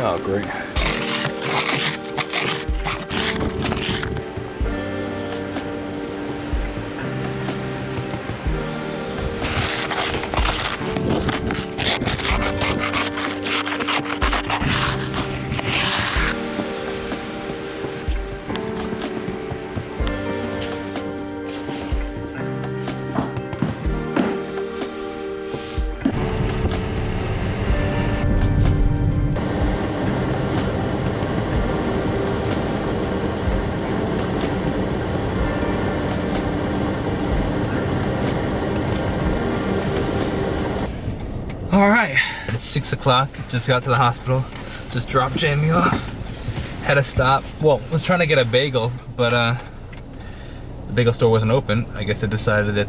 Oh, great. All right, it's 6 o'clock. Just got to the hospital. Just dropped Jamie off. Had to stop. Well, was trying to get a bagel, but the bagel store wasn't open. I guess they decided that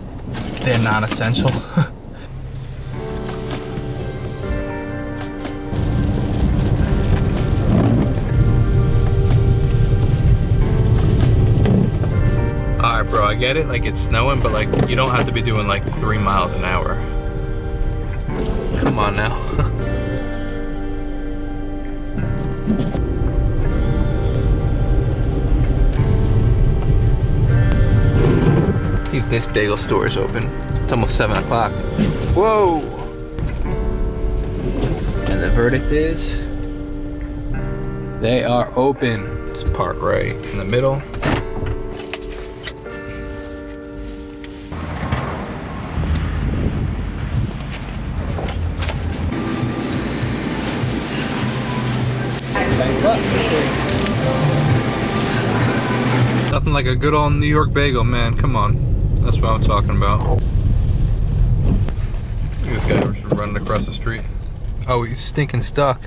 they're non-essential. All right, bro, I get it. Like, it's snowing, but like, you don't have to be doing like 3 miles an hour. Come on now. Let's see if this bagel store is open. It's almost 7 o'clock. Whoa! And the verdict is, they are open. Let's park right in the middle. Nothing like a good old New York bagel, man. Come on. That's what I'm talking about. This guy running across the street. Oh, he's stinking stuck.